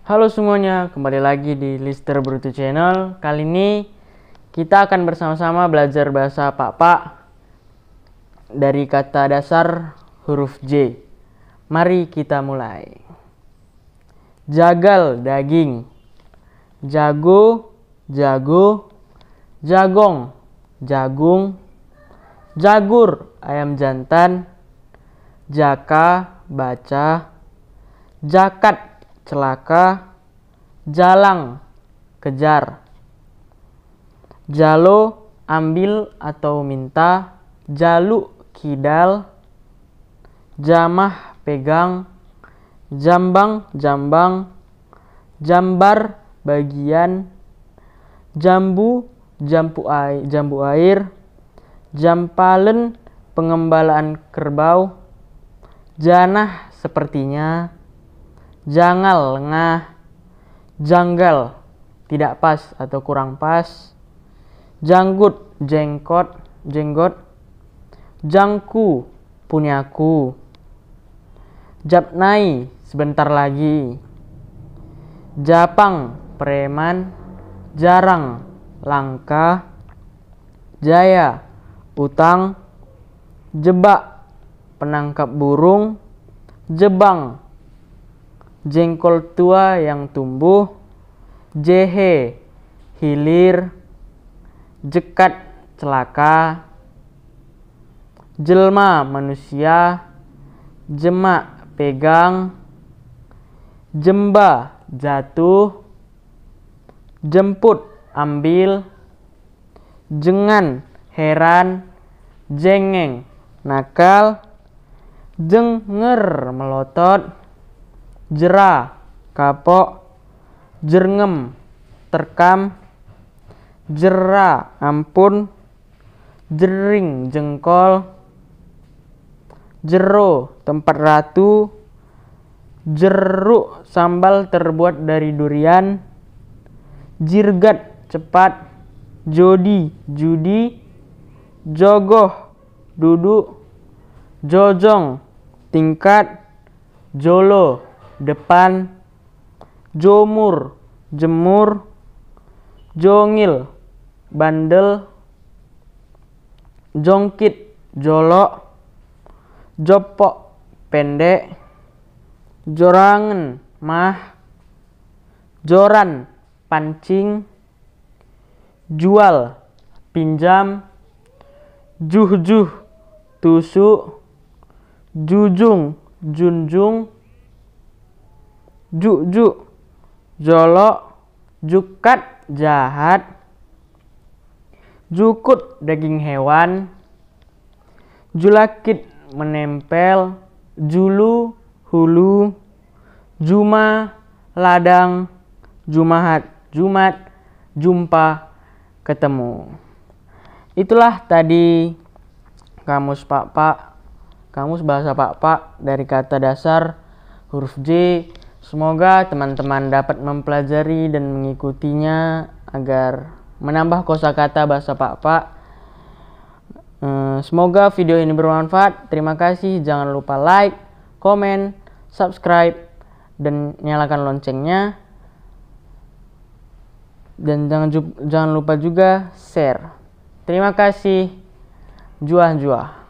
Halo semuanya, kembali lagi di Lister Brutu Channel. Kali ini kita akan bersama-sama belajar bahasa Pak dari kata dasar huruf J. Mari kita mulai. Jagal, daging. Jago, jago. Jagong, jagung. Jagur, ayam jantan. Jaka, baca. Jakat, celaka. Jalang, kejar. Jalo, ambil atau minta. Jalu, kidal. Jamah, pegang. Jambang, jambang. Jambar, bagian. Jambu, jambu air. Jampalen, pengembalaan kerbau. Janah, sepertinya. Jangal, lengah. Janggal, tidak pas atau kurang pas. Janggut, jenggot. Jangku, punyaku. Japnai, sebentar lagi. Japang, preman. Jarang, langka. Jaya, utang. Jebak, penangkap burung. Jebang, jengkol tua yang tumbuh. Jehe, hilir. Jekat, celaka. Jelma, manusia. Jemak, pegang. Jemba, jatuh. Jemput, ambil. Jengan, heran. Jengeng, nakal. Jenger, melotot. Jera, kapok. Jerngem, terkam. Jera, ampun. Jering, jengkol. Jero, tempat ratu. Jeruk, sambal terbuat dari durian. Jirgat, cepat. Jodi, judi. Jogoh, duduk. Jojong, tingkat. Jolo, depan. Jomur, jemur. Jongil, bandel. Jongkit, jolok. Jopok, pendek. Jorangen, mah. Joran, pancing. Jual, pinjam. Juhjuh, tusuk. Jujung, junjung. Juk, jolok. Jukat, jahat. Jukut, daging hewan. Julakit, menempel. Julu, hulu. Juma, ladang. Jumahat, jumat. Jumpa, ketemu. Itulah tadi kamus kamus bahasa Pak dari kata dasar huruf J. Semoga teman-teman dapat mempelajari dan mengikutinya agar menambah kosakata bahasa Pak. Semoga video ini bermanfaat. Terima kasih. Jangan lupa like, komen, subscribe, dan nyalakan loncengnya. Dan jangan lupa juga share. Terima kasih. Juah.